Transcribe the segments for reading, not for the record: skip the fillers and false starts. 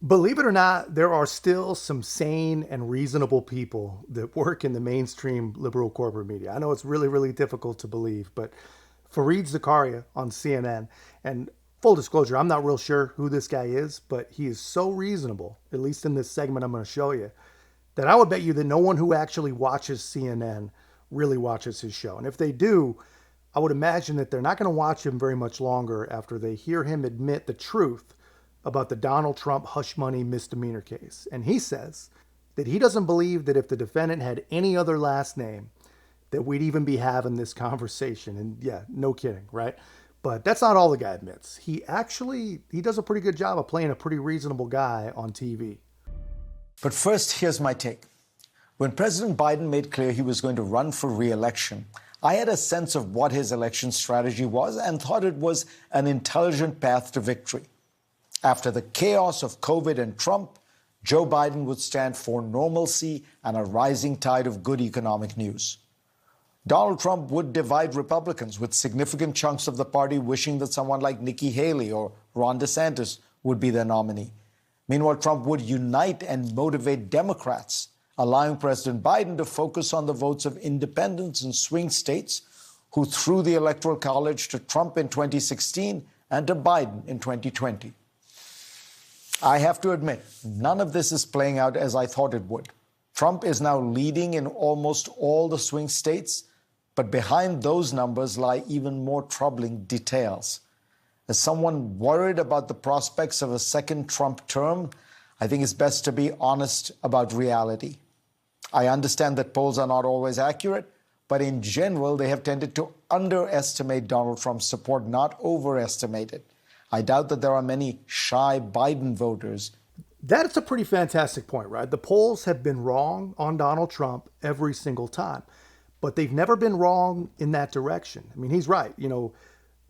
Believe it or not, there are still some sane and reasonable people that work in the mainstream liberal corporate media. I know it's really, really difficult to believe, but Fareed Zakaria on CNN, and full disclosure, I'm not real sure who this guy is, but he is so reasonable, at least in this segment I'm going to show you, that I would bet you that no one who actually watches CNN really watches his show. And if they do, I would imagine that they're not going to watch him very much longer after they hear him admit the truth about the Donald Trump hush money misdemeanor case. And he says that he doesn't believe that if the defendant had any other last name, that we'd even be having this conversation. And yeah, no kidding, right? But that's not all the guy admits. He does a pretty good job of playing a pretty reasonable guy on TV. But first, here's my take. When President Biden made clear he was going to run for re-election, I had a sense of what his election strategy was and thought it was an intelligent path to victory. After the chaos of COVID and Trump, Joe Biden would stand for normalcy and a rising tide of good economic news. Donald Trump would divide Republicans, with significant chunks of the party wishing that someone like Nikki Haley or Ron DeSantis would be their nominee. Meanwhile, Trump would unite and motivate Democrats, allowing President Biden to focus on the votes of independents and swing states who threw the Electoral College to Trump in 2016 and to Biden in 2020. I have to admit, none of this is playing out as I thought it would. Trump is now leading in almost all the swing states, but behind those numbers lie even more troubling details. As someone worried about the prospects of a second Trump term, I think it's best to be honest about reality. I understand that polls are not always accurate, but in general, they have tended to underestimate Donald Trump's support, not overestimate it. I doubt that there are many shy Biden voters. That's a pretty fantastic point, right? The polls have been wrong on Donald Trump every single time, but they've never been wrong in that direction. I mean, he's right.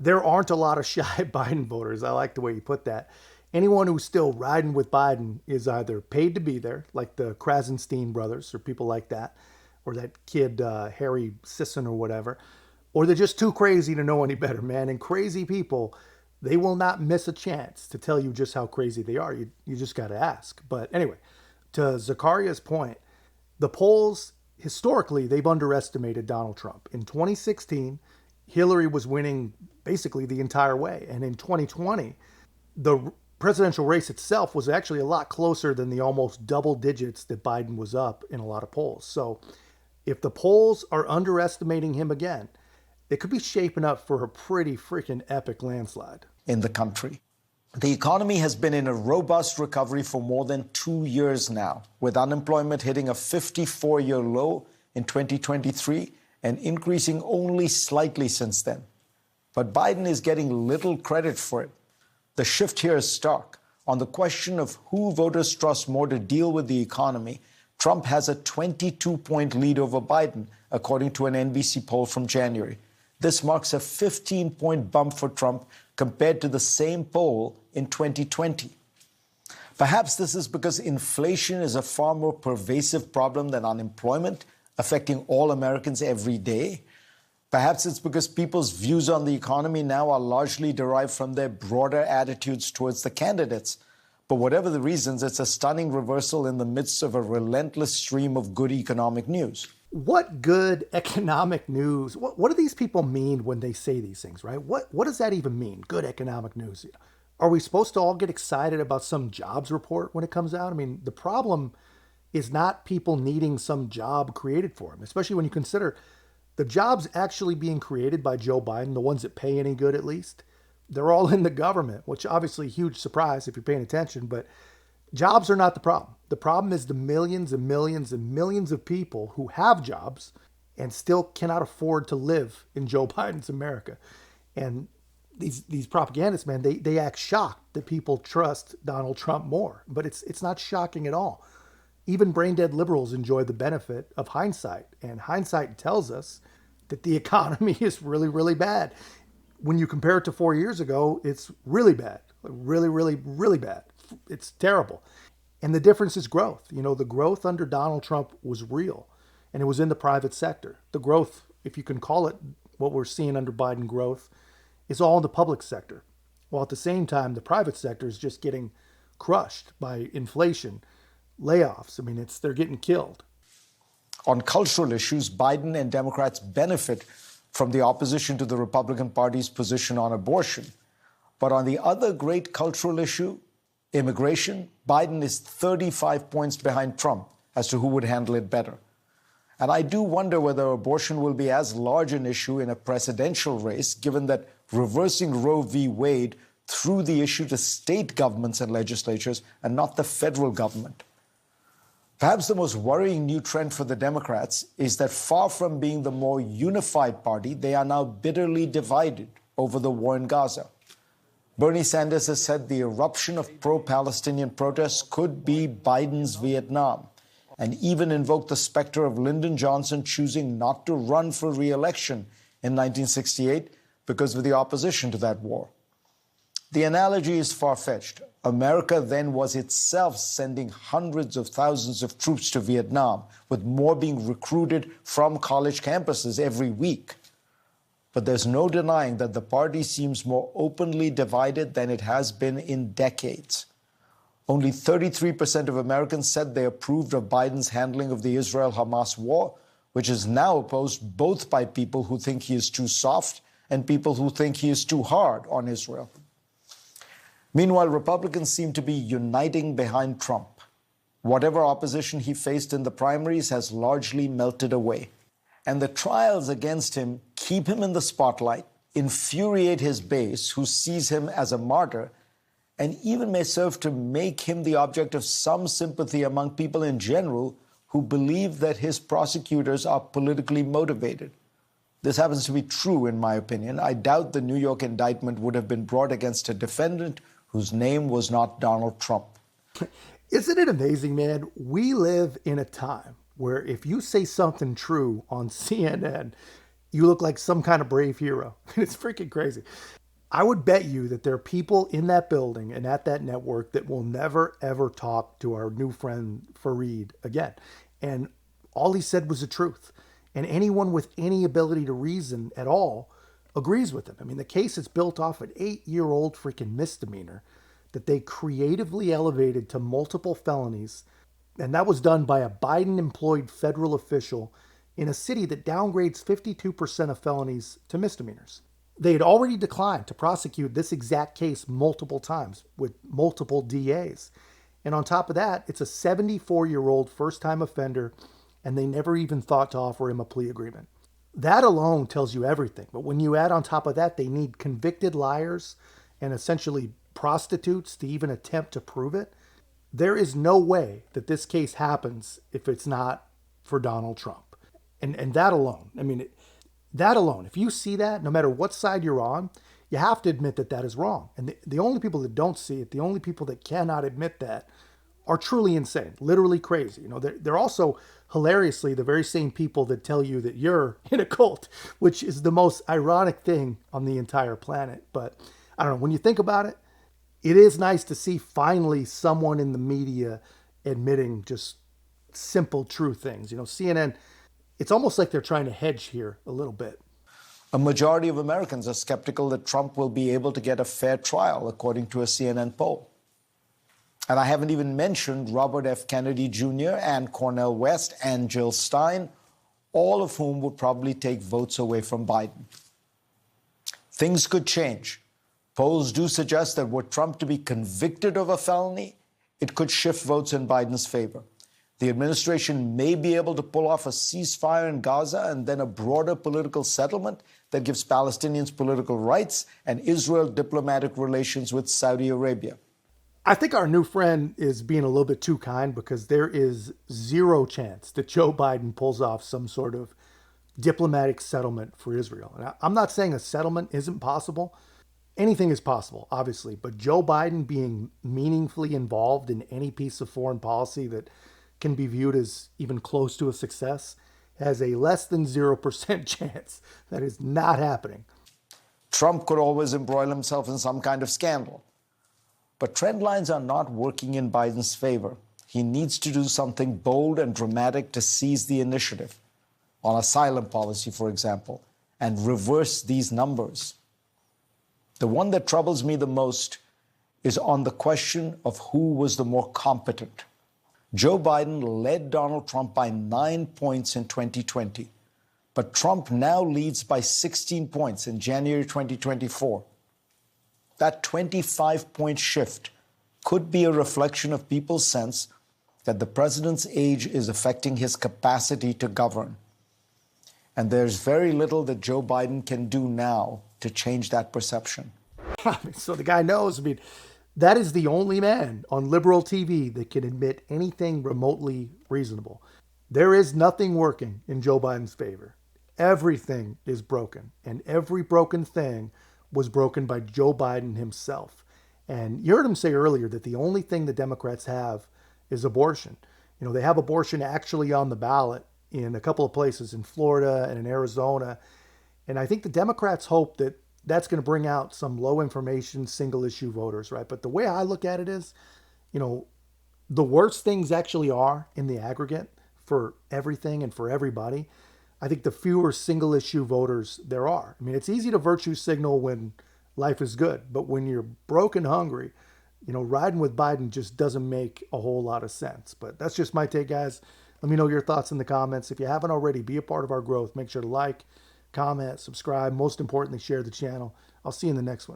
There aren't a lot of shy Biden voters. I like the way you put that. Anyone who's still riding with Biden is either paid to be there, like the Krasenstein brothers or people like that, or that kid, Harry Sisson or whatever, or they're just too crazy to know any better, man. And crazy people, they will not miss a chance to tell you just how crazy they are. You just got to ask. But anyway, to Zakaria's point, the polls, historically, they've underestimated Donald Trump. In 2016, Hillary was winning basically the entire way. And in 2020, the presidential race itself was actually a lot closer than the almost double digits that Biden was up in a lot of polls. So if the polls are underestimating him again, it could be shaping up for a pretty freaking epic landslide in the country. The economy has been in a robust recovery for more than 2 years now, with unemployment hitting a 54-year low in 2023 and increasing only slightly since then. But Biden is getting little credit for it. The shift here is stark. On the question of who voters trust more to deal with the economy, Trump has a 22-point lead over Biden, according to an NBC poll from January. This marks a 15-point bump for Trump compared to the same poll in 2020. Perhaps this is because inflation is a far more pervasive problem than unemployment, affecting all Americans every day. Perhaps it's because people's views on the economy now are largely derived from their broader attitudes towards the candidates. But whatever the reasons, it's a stunning reversal in the midst of a relentless stream of good economic news. What good economic news? What do these people mean when they say these things, right? What does that even mean, good economic news? Are we supposed to all get excited about some jobs report when it comes out? I mean, the problem is not people needing some job created for them, especially when you consider the jobs actually being created by Joe Biden, the ones that pay any good at least. They're all in the government, which obviously a huge surprise if you're paying attention, but jobs are not the problem. The problem is the millions and millions and millions of people who have jobs and still cannot afford to live in Joe Biden's America. And these propagandists, man, they act shocked that people trust Donald Trump more. But it's not shocking at all. Even brain-dead liberals enjoy the benefit of hindsight. And hindsight tells us that the economy is really, really bad. When you compare it to 4 years ago, it's really bad. Really, really, really bad. It's terrible. And the difference is growth. The growth under Donald Trump was real, and it was in the private sector. The growth, if you can call it what we're seeing under Biden growth, is all in the public sector. While at the same time, the private sector is just getting crushed by inflation, layoffs. I mean, they're getting killed. On cultural issues, Biden and Democrats benefit from the opposition to the Republican Party's position on abortion. But on the other great cultural issue, immigration, Biden is 35 points behind Trump as to who would handle it better. And I do wonder whether abortion will be as large an issue in a presidential race, given that reversing Roe v. Wade threw the issue to state governments and legislatures and not the federal government. Perhaps the most worrying new trend for the Democrats is that far from being the more unified party, they are now bitterly divided over the war in Gaza. Bernie Sanders has said the eruption of pro-Palestinian protests could be Biden's Vietnam, and even invoked the specter of Lyndon Johnson choosing not to run for re-election in 1968 because of the opposition to that war. The analogy is far-fetched. America then was itself sending hundreds of thousands of troops to Vietnam, with more being recruited from college campuses every week. But there's no denying that the party seems more openly divided than it has been in decades. Only 33% of Americans said they approved of Biden's handling of the Israel-Hamas war, which is now opposed both by people who think he is too soft and people who think he is too hard on Israel. Meanwhile, Republicans seem to be uniting behind Trump. Whatever opposition he faced in the primaries has largely melted away. And the trials against him keep him in the spotlight, infuriate his base, who sees him as a martyr, and even may serve to make him the object of some sympathy among people in general who believe that his prosecutors are politically motivated. This happens to be true, in my opinion. I doubt the New York indictment would have been brought against a defendant whose name was not Donald Trump. Isn't it amazing, man? We live in a time where if you say something true on CNN, you look like some kind of brave hero. It's freaking crazy. I would bet you that there are people in that building and at that network that will never, ever talk to our new friend Fareed again. And all he said was the truth. And anyone with any ability to reason at all agrees with him. I mean, the case is built off an 8-year-old freaking misdemeanor that they creatively elevated to multiple felonies. And that was done by a Biden-employed federal official in a city that downgrades 52% of felonies to misdemeanors. They had already declined to prosecute this exact case multiple times with multiple DAs. And on top of that, it's a 74-year-old first-time offender, and they never even thought to offer him a plea agreement. That alone tells you everything. But when you add on top of that, they need convicted liars and essentially prostitutes to even attempt to prove it. There is no way that this case happens if it's not for Donald Trump. And that alone, I mean, that alone, if you see that, no matter what side you're on, you have to admit that that is wrong. And the only people that don't see it, the only people that cannot admit that, are truly insane, literally crazy. You know, they're also hilariously the very same people that tell you that you're in a cult, which is the most ironic thing on the entire planet. But I don't know, when you think about it, it is nice to see finally someone in the media admitting just simple, true things. You know, CNN, it's almost like they're trying to hedge here a little bit. A majority of Americans are skeptical that Trump will be able to get a fair trial, according to a CNN poll. And I haven't even mentioned Robert F. Kennedy Jr. and Cornel West and Jill Stein, all of whom would probably take votes away from Biden. Things could change. Polls do suggest that were Trump to be convicted of a felony, it could shift votes in Biden's favor. The administration may be able to pull off a ceasefire in Gaza and then a broader political settlement that gives Palestinians political rights and Israel diplomatic relations with Saudi Arabia. I think our new friend is being a little bit too kind, because there is zero chance that Joe Biden pulls off some sort of diplomatic settlement for Israel. And I'm not saying a settlement isn't possible. Anything is possible, obviously. But Joe Biden being meaningfully involved in any piece of foreign policy that can be viewed as even close to a success has a less than 0% chance that is not happening. Trump could always embroil himself in some kind of scandal. But trend lines are not working in Biden's favor. He needs to do something bold and dramatic to seize the initiative, on asylum policy, for example, and reverse these numbers. The one that troubles me the most is on the question of who was the more competent. Joe Biden led Donald Trump by 9 points in 2020, but Trump now leads by 16 points in January 2024. That 25-point shift could be a reflection of people's sense that the president's age is affecting his capacity to govern. And there's very little that Joe Biden can do now to change that perception. So the guy knows. I mean, that is the only man on liberal TV that can admit anything remotely reasonable. There is nothing working in Joe Biden's favor. Everything is broken, and every broken thing was broken by Joe Biden himself. And you heard him say earlier that the only thing the Democrats have is abortion. You know, they have abortion actually on the ballot in a couple of places in Florida and in Arizona. And I think the Democrats hope that that's going to bring out some low information, single issue voters, right? But the way I look at it is, you know, the worse things actually are in the aggregate for everything and for everybody, I think the fewer single issue voters there are. I mean, it's easy to virtue signal when life is good, but when you're broke and hungry, you know, riding with Biden just doesn't make a whole lot of sense. But that's just my take, guys. Let me know your thoughts in the comments. If you haven't already, be a part of our growth. Make sure to like, comment, subscribe. Most importantly, share the channel. I'll see you in the next one.